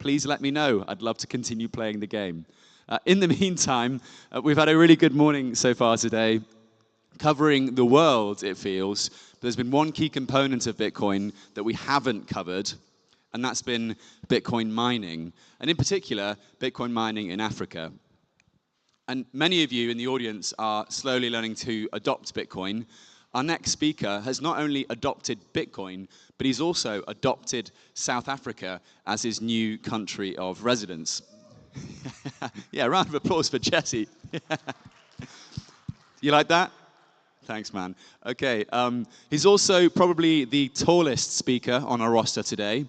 please let me know. I'd love to continue playing the game. In the meantime, we've had a really good morning so far today, covering the world, it feels. There's been one key component of Bitcoin that we haven't covered, and that's been Bitcoin mining, and in particular, Bitcoin mining in Africa. And many of you in the audience are slowly learning to adopt Bitcoin. Our next speaker has not only adopted Bitcoin, but he's also adopted South Africa as his new country of residence. Yeah, a round of applause for Jesse. You like that? Thanks, man. Okay, he's also probably the tallest speaker on our roster today,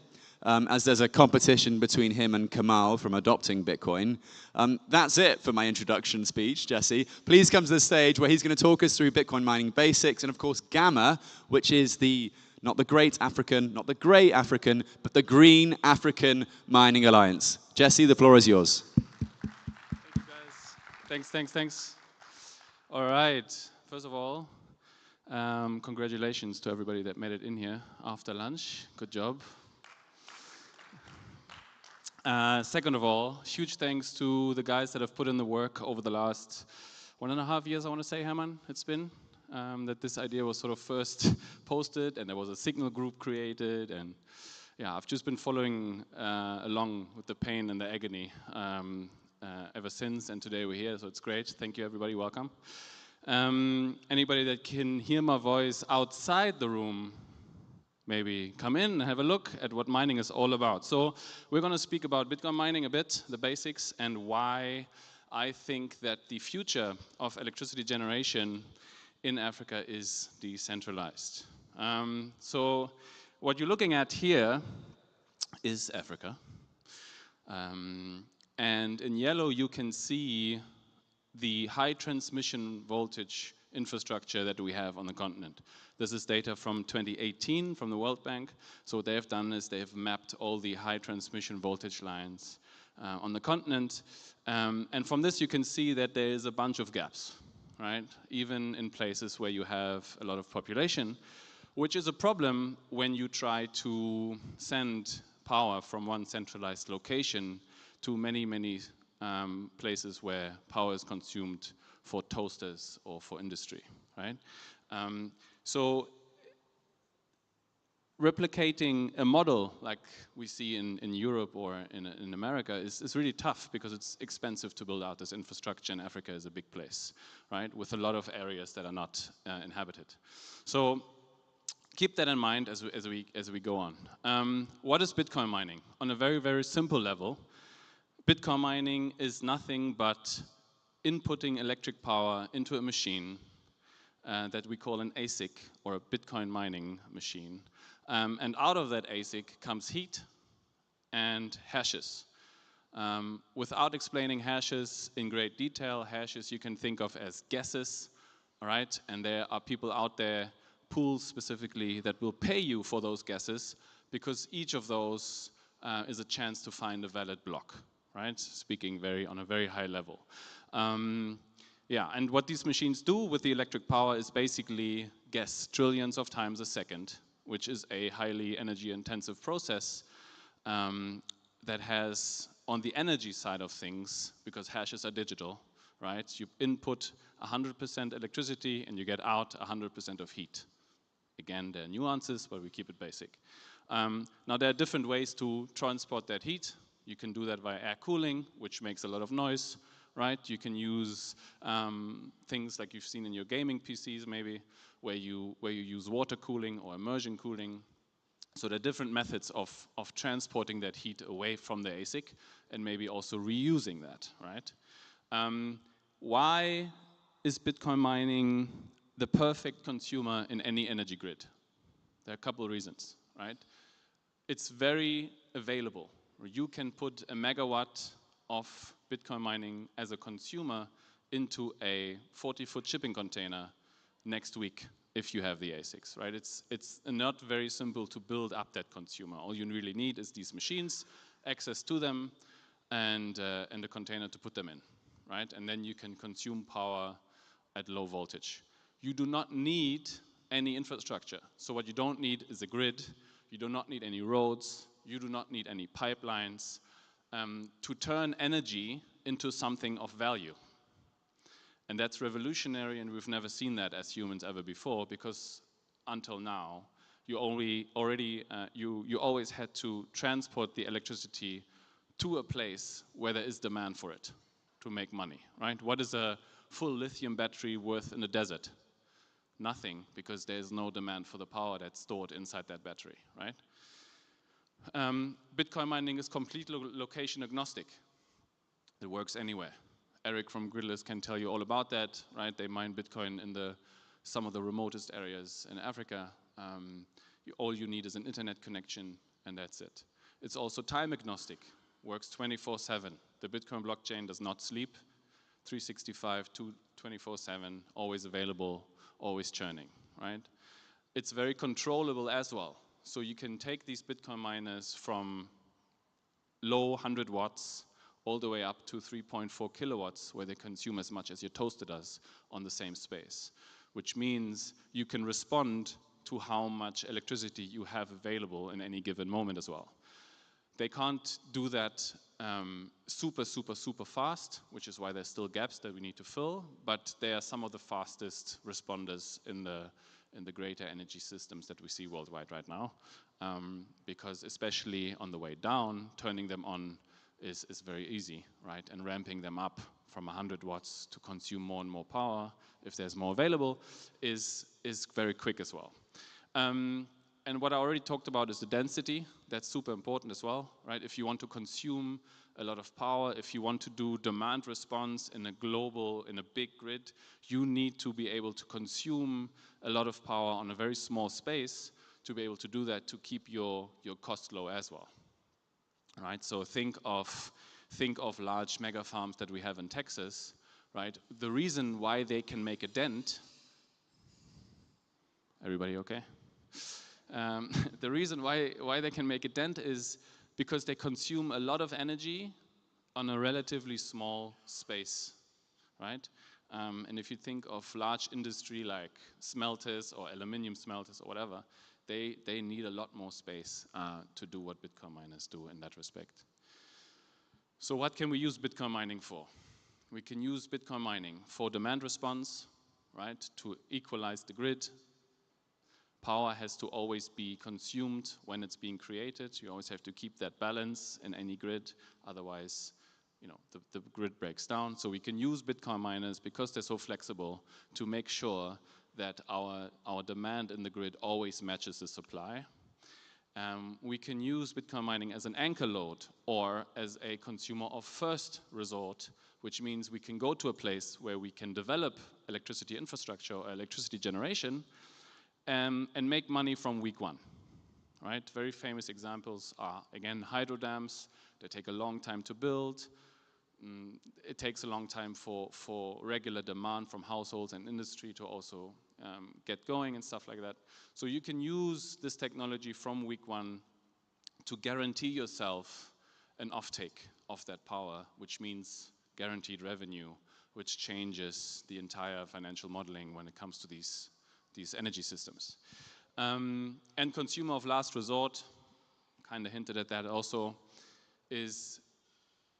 as there's a competition between him and Kamal from adopting Bitcoin. That's it for my introduction speech, Jesse. Please come to the stage where he's going to talk us through Bitcoin mining basics and, of course, GAMA, which is not the Great African, not the Grey African, but the Green African Mining Alliance. Jesse, the floor is yours. Thank you, guys. Thanks. All right. First of all, congratulations to everybody that made it in here after lunch. Good job. Second of all, huge thanks to the guys that have put in the work over the last 1.5 years, I want to say, Herman, it's been, that this idea was sort of first posted, and there was a signal group created, and yeah, I've just been following along with the pain and the agony ever since, and today we're here, so it's great. Thank you, everybody. Welcome. Anybody that can hear my voice outside the room, maybe come in and have a look at what mining is all about. So we're going to speak about Bitcoin mining a bit, the basics, and why I think that the future of electricity generation in Africa is decentralized. So what you're looking at here is Africa. And in yellow you can see the high transmission voltage infrastructure that we have on the continent. This is data from 2018 from the World Bank. So what they have done is they have mapped all the high transmission voltage lines on the continent. And from this you can see that there is a bunch of gaps, right? Even in places where you have a lot of population, which is a problem when you try to send power from one centralized location to many places where power is consumed for toasters or for industry, right? So replicating a model like we see in Europe or in America is really tough because it's expensive to build out this infrastructure, and Africa is a big place, right? With a lot of areas that are not inhabited. So keep that in mind as we go on. What is Bitcoin mining? On a very simple level, Bitcoin mining is nothing but inputting electric power into a machine that we call an ASIC, or a Bitcoin mining machine. And out of that ASIC comes heat and hashes. Without explaining hashes in great detail, hashes you can think of as guesses, all right? And there are people out there, pools specifically, that will pay you for those guesses because each of those is a chance to find a valid block, right? Speaking on a very high level. Yeah, and what these machines do with the electric power is basically guess trillions of times a second, which is a highly energy-intensive process that has, on the energy side of things, because hashes are digital, right? You input 100% electricity and you get out 100% of heat. Again, there are nuances, but we keep it basic. Now, there are different ways to transport that heat. You can do that via air cooling, which makes a lot of noise, right? You can use things like you've seen in your gaming PCs maybe, where you use water cooling or immersion cooling. So there are different methods of transporting that heat away from the ASIC and maybe also reusing that, right? Why is Bitcoin mining the perfect consumer in any energy grid? There are a couple of reasons, right? It's very available. You can put a megawatt of Bitcoin mining as a consumer into a 40-foot shipping container next week if you have the ASICs, right? It's not very simple to build up that consumer. All you really need is these machines, access to them, and a container to put them in, right? And then you can consume power at low voltage. You do not need any infrastructure. So what you don't need is a grid. You do not need any roads. You do not need any pipelines. to turn energy into something of value. And that's revolutionary, and we've never seen that as humans ever before, because until now, you always had to transport the electricity to a place where there is demand for it to make money, right? What is a full lithium battery worth in the desert? Nothing, because there is no demand for the power that's stored inside that battery, right? Bitcoin mining is completely location agnostic. It works anywhere. Eric from Gridless can tell you all about that, right? They mine Bitcoin in some of the remotest areas in Africa. All you need is an internet connection, and that's it. It's also time agnostic, works 24/7. The Bitcoin blockchain does not sleep, 365, 24/7, always available, always churning, right? It's very controllable as well. So you can take these Bitcoin miners from low 100 watts all the way up to 3.4 kilowatts, where they consume as much as your toaster does on the same space, which means you can respond to how much electricity you have available in any given moment as well. They can't do that super fast, which is why there's still gaps that we need to fill, but they are some of the fastest responders in the greater energy systems that we see worldwide right now, because especially on the way down, turning them on is very easy, right? And ramping them up from 100 watts to consume more and more power, if there's more available, is very quick as well. And what I already talked about is the density. That's super important as well, right? If you want to consume a lot of power, if you want to do demand response in a big grid, you need to be able to consume a lot of power on a very small space to be able to do that, to keep your cost low as well, right? So think of large mega farms that we have in Texas, right? The reason why they can make a dent, everybody okay? The reason why they can make a dent is because they consume a lot of energy on a relatively small space, right? And if you think of large industry like smelters or aluminum smelters or whatever, they need a lot more space to do what Bitcoin miners do in that respect. So what can we use Bitcoin mining for? We can use Bitcoin mining for demand response, right? To equalize the grid. Power has to always be consumed when it's being created. You always have to keep that balance in any grid, otherwise, the grid breaks down. So we can use Bitcoin miners, because they're so flexible, to make sure that our demand in the grid always matches the supply. We can use Bitcoin mining as an anchor load or as a consumer of first resort, which means we can go to a place where we can develop electricity infrastructure or electricity generation, and make money from week one, right? Very famous examples are, again, hydro dams. They take a long time to build. It takes a long time for regular demand from households and industry to also get going and stuff like that. So you can use this technology from week one to guarantee yourself an offtake of that power, which means guaranteed revenue, which changes the entire financial modeling when it comes to these energy systems. And consumer of last resort, kind of hinted at that also, is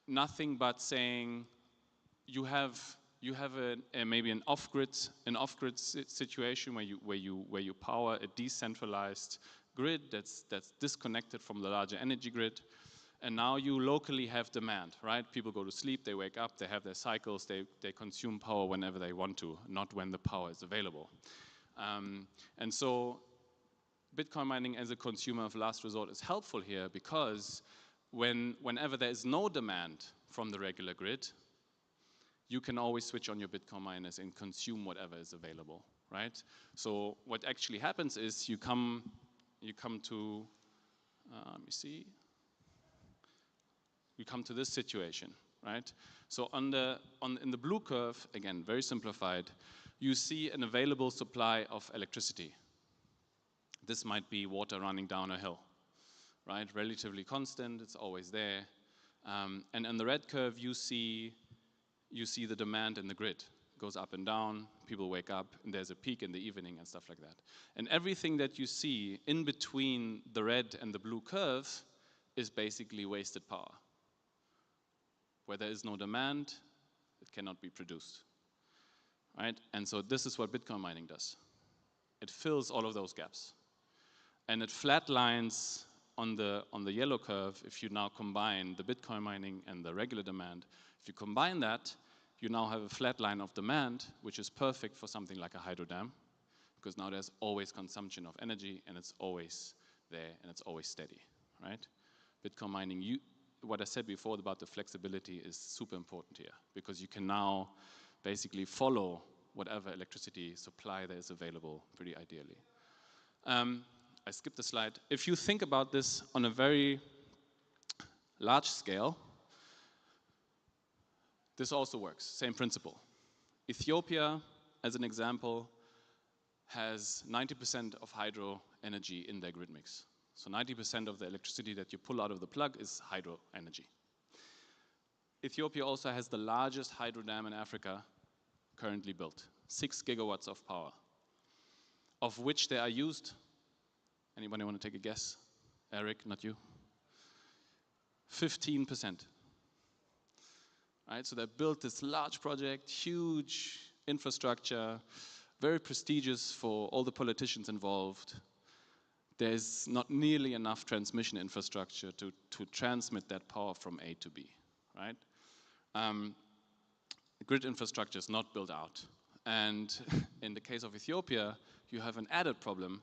nothing but saying you have maybe an off-grid situation where you power a decentralized grid that's disconnected from the larger energy grid, and now you locally have demand, right? People go to sleep, they wake up, they have their cycles, they consume power whenever they want to, not when the power is available. And so Bitcoin mining as a consumer of last resort is helpful here, because whenever there is no demand from the regular grid, you can always switch on your Bitcoin miners and consume whatever is available, right? So what actually happens is you come to, let me see, you come to this situation, right? So in the blue curve, again, very simplified, you see an available supply of electricity. This might be water running down a hill, right? Relatively constant, it's always there. And on the red curve, you see the demand in the grid. It goes up and down, people wake up, and there's a peak in the evening and stuff like that. And everything that you see in between the red and the blue curve is basically wasted power, Where there is no demand, it cannot be produced, right? And so this is what Bitcoin mining does. It fills all of those gaps. And it flatlines on the yellow curve if you now combine the Bitcoin mining and the regular demand. If you combine that, you now have a flat line of demand, which is perfect for something like a hydro dam, because now there's always consumption of energy, and it's always there, and it's always steady, right? Bitcoin mining, what I said before about the flexibility is super important here, because you can now basically follow whatever electricity supply there is available pretty ideally. I skipped the slide. If you think about this on a very large scale, this also works, same principle. Ethiopia, as an example, has 90% of hydro energy in their grid mix. So 90% of the electricity that you pull out of the plug is hydro energy. Ethiopia also has the largest hydro dam in Africa currently built, 6 gigawatts of power, of which they are used, anybody want to take a guess? Eric, not you? 15%. Right, so they built this large project, huge infrastructure, very prestigious for all the politicians involved. There's not nearly enough transmission infrastructure to transmit that power from A to B, right? The grid infrastructure is not built out. And in the case of Ethiopia, you have an added problem,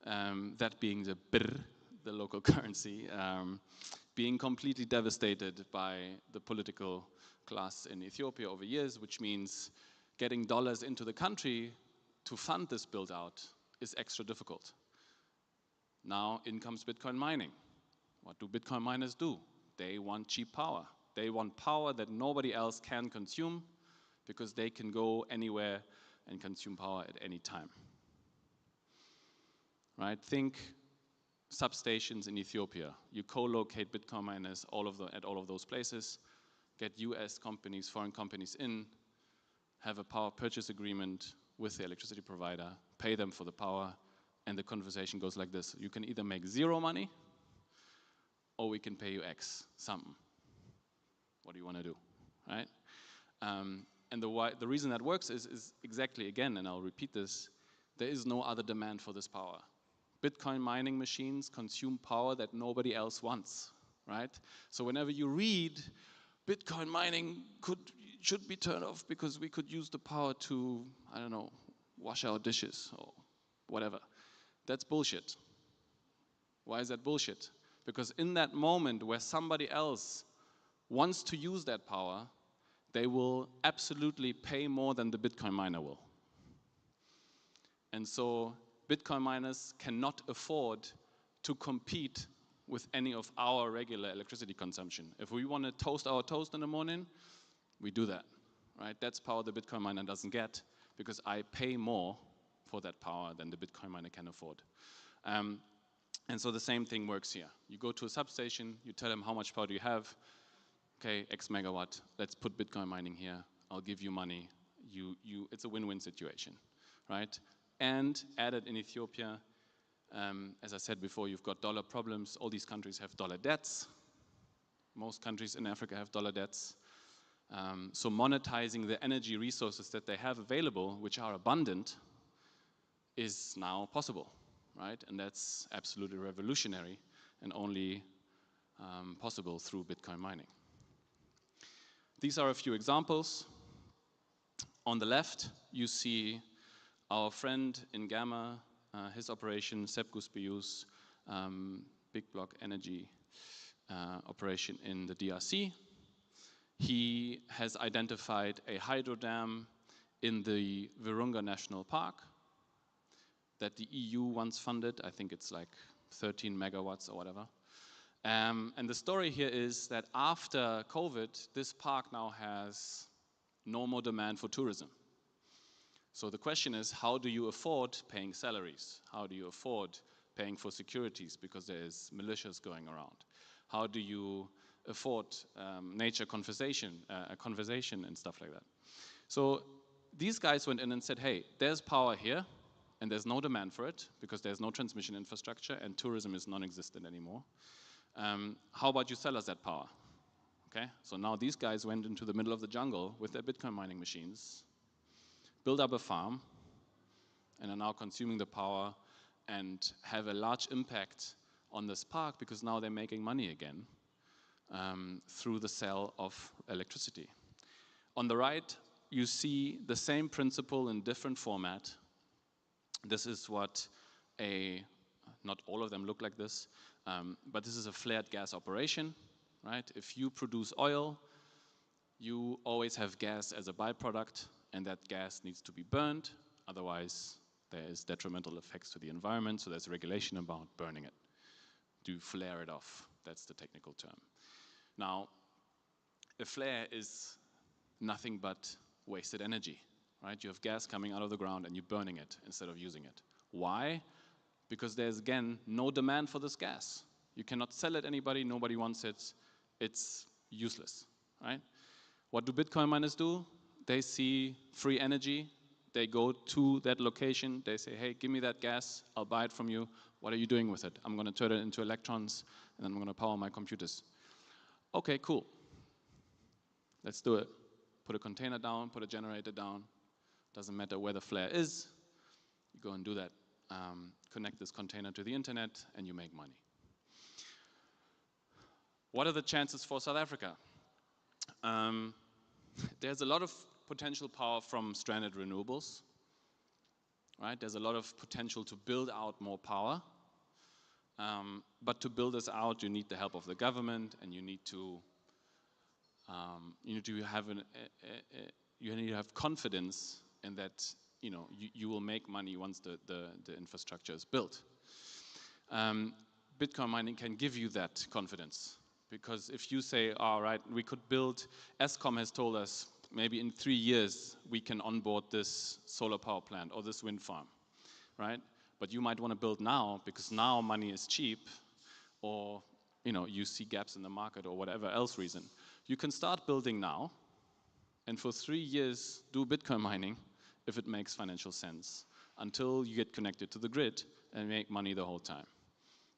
that being the birr, the local currency, being completely devastated by the political class in Ethiopia over years, which means getting dollars into the country to fund this build out is extra difficult. Now in comes Bitcoin mining. What do Bitcoin miners do? They want cheap power. They want power that nobody else can consume because they can go anywhere and consume power at any time. Right? Think substations in Ethiopia. You co-locate Bitcoin miners at all of those places, get US companies, foreign companies in, have a power purchase agreement with the electricity provider, pay them for the power, and the conversation goes like this. You can either make zero money, or we can pay you X, something. What do you want to do, right? And the reason that works is exactly, again, and I'll repeat this, there is no other demand for this power. Bitcoin mining machines consume power that nobody else wants, right? So whenever you read, Bitcoin mining should be turned off because we could use the power to, I don't know, wash our dishes or whatever. That's bullshit. Why is that bullshit? Because in that moment where somebody else wants to use that power, they will absolutely pay more than the Bitcoin miner will. And so Bitcoin miners cannot afford to compete with any of our regular electricity consumption. If we want to toast our toast in the morning, we do that, right? That's power the Bitcoin miner doesn't get because I pay more for that power than the Bitcoin miner can afford. And so the same thing works here. You go to a substation, you tell them how much power do you have, okay, X megawatt, let's put Bitcoin mining here, I'll give you money, it's a win-win situation, right? And added in Ethiopia, as I said before, you've got dollar problems, all these countries have dollar debts, most countries in Africa have dollar debts, so monetizing the energy resources that they have available, which are abundant, is now possible, right? And that's absolutely revolutionary and only possible through Bitcoin mining. These are a few examples. On the left, you see our friend in GAMA, his operation, Sepkus Bius, big block energy operation in the DRC. He has identified a hydro dam in the Virunga National Park that the EU once funded. I think it's like 13 megawatts or whatever. And the story here is that after COVID, this park now has no more demand for tourism. So the question is, how do you afford paying salaries? How do you afford paying for securities because there's militias going around? How do you afford nature conservation and stuff like that? So these guys went in and said, hey, there's power here, and there's no demand for it because there's no transmission infrastructure and tourism is non-existent anymore. How about you sell us that power? Okay, so now these guys went into the middle of the jungle with their Bitcoin mining machines, built up a farm, and are now consuming the power and have a large impact on this park because now they're making money again through the sale of electricity. On the right, you see the same principle in different format. This is what not all of them look like this, but this is a flared gas operation, right? If you produce oil, you always have gas as a byproduct, and that gas needs to be burned, otherwise there is detrimental effects to the environment, so there's regulation about burning it. To flare it off, that's the technical term. Now, a flare is nothing but wasted energy, right? You have gas coming out of the ground and you're burning it instead of using it. Why? Because there's, again, no demand for this gas. You cannot sell it to anybody, nobody wants it, it's useless, right? What do Bitcoin miners do? They see free energy, they go to that location, they say, hey, give me that gas, I'll buy it from you. What are you doing with it? I'm going to turn it into electrons, and then I'm going to power my computers. Okay, cool. Let's do it. Put a container down, put a generator down. Doesn't matter where the flare is. You go and do that. Connect this container to the internet, and you make money. What are the chances for South Africa? There's a lot of potential power from stranded renewables. Right? There's a lot of potential to build out more power. But to build this out, you need the help of the government, and you need to have confidence in that you will make money once the infrastructure is built. Bitcoin mining can give you that confidence, because if you say, all right, we could build, Eskom has told us, maybe in 3 years we can onboard this solar power plant or this wind farm, right? But you might want to build now because now money is cheap, or you see gaps in the market or whatever else reason. You can start building now, and for 3 years do Bitcoin mining if it makes financial sense, until you get connected to the grid and make money the whole time,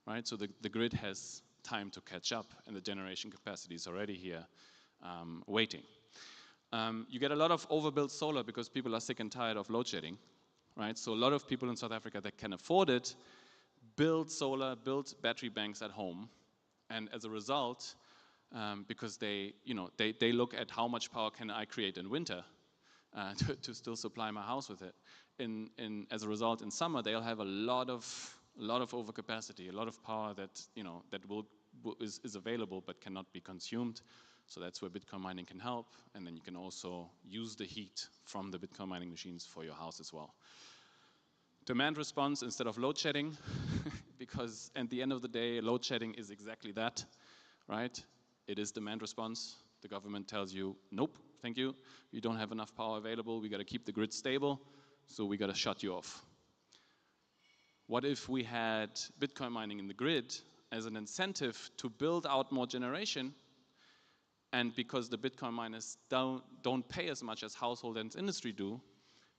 right? So the grid has time to catch up, and the generation capacity is already here waiting. You get a lot of overbuilt solar because people are sick and tired of load shedding, right? So a lot of people in South Africa that can afford it build solar, build battery banks at home, and as a result, because they look at how much power can I create in winter to still supply my house with it. As a result, in summer they'll have a lot of overcapacity, a lot of power that is available but cannot be consumed. So that's where Bitcoin mining can help, and then you can also use the heat from the Bitcoin mining machines for your house as well. Demand response instead of load shedding, because at the end of the day, load shedding is exactly that, right? It is demand response. The government tells you, nope, thank you, you don't have enough power available, we got to keep the grid stable, so we got to shut you off. What if we had Bitcoin mining in the grid as an incentive to build out more generation? And because the Bitcoin miners don't pay as much as household and industry do,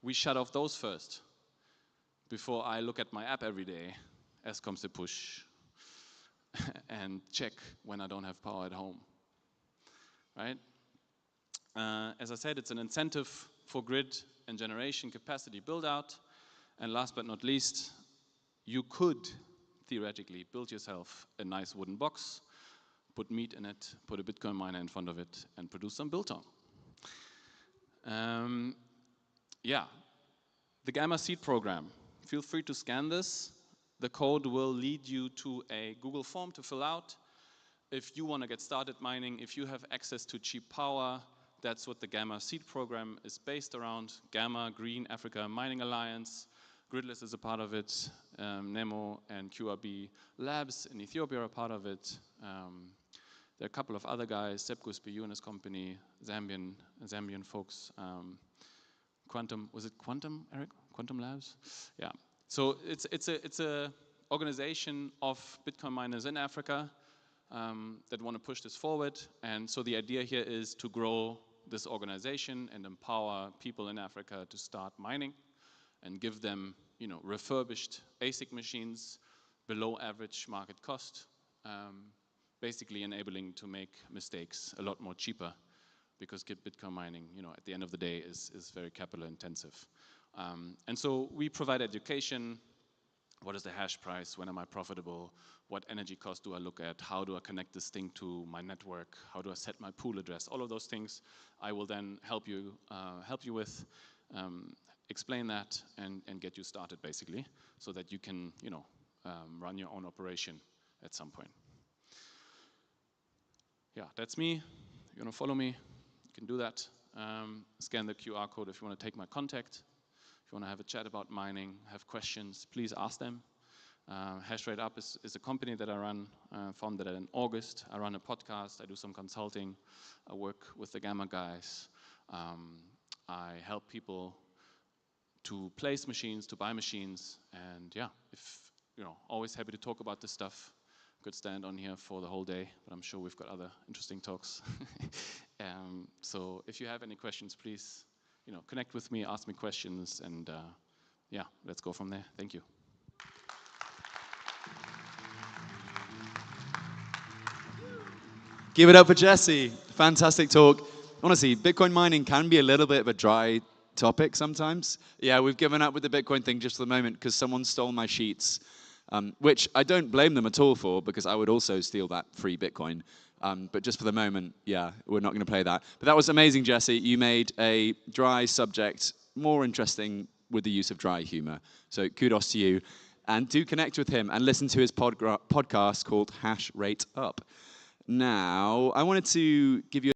we shut off those first. Before I look at my app every day, Eskom to push, and check when I don't have power at home, right? As I said, it's an incentive for grid and generation capacity build out. And last but not least, you could theoretically build yourself a nice wooden box, put meat in it, put a Bitcoin miner in front of it, and produce some biltong. Yeah, the GAMA Seed program. Feel free to scan this. The code will lead you to a Google form to fill out. If you want to get started mining, if you have access to cheap power, that's what the GAMA Seed program is based around. GAMA, Green Africa Mining Alliance. Gridless is a part of it. Nemo and QRB Labs in Ethiopia are a part of it. There are a couple of other guys, Sepkus Biyu and his company, Zambian folks. Quantum, was it Quantum, Eric? Quantum Labs? Yeah. So it's a organization of Bitcoin miners in Africa that want to push this forward. And so the idea here is to grow this organization and empower people in Africa to start mining and give them, refurbished ASIC machines below average market cost. basically enabling to make mistakes a lot more cheaper, because Bitcoin mining, at the end of the day is very capital intensive. And so we provide education. What is the hash price? When am I profitable? What energy cost do I look at? How do I connect this thing to my network? How do I set my pool address? All of those things I will then help you with, explain that and get you started basically, so that you can run your own operation at some point. Yeah, that's me. If you want to follow me, you can do that. Scan the QR code if you want to take my contact. If you want to have a chat about mining, have questions, please ask them. Hashrate Up is a company that I run, founded in August. I run a podcast, I do some consulting, I work with the GAMA guys. I help people to place machines, to buy machines, and yeah, always happy to talk about this stuff. Could stand on here for the whole day, but I'm sure we've got other interesting talks. So if you have any questions, please connect with me, ask me questions, and yeah, let's go from there. Thank you. Give it up for Jesse. Fantastic talk. Honestly, Bitcoin mining can be a little bit of a dry topic sometimes. Yeah, we've given up with the Bitcoin thing just for the moment because someone stole my sheets, which I don't blame them at all for, because I would also steal that free Bitcoin. But just for the moment, yeah, we're not going to play that. But that was amazing, Jesse. You made a dry subject more interesting with the use of dry humor. So kudos to you. And do connect with him and listen to his podcast called Hashrate Up. Now, I wanted to give you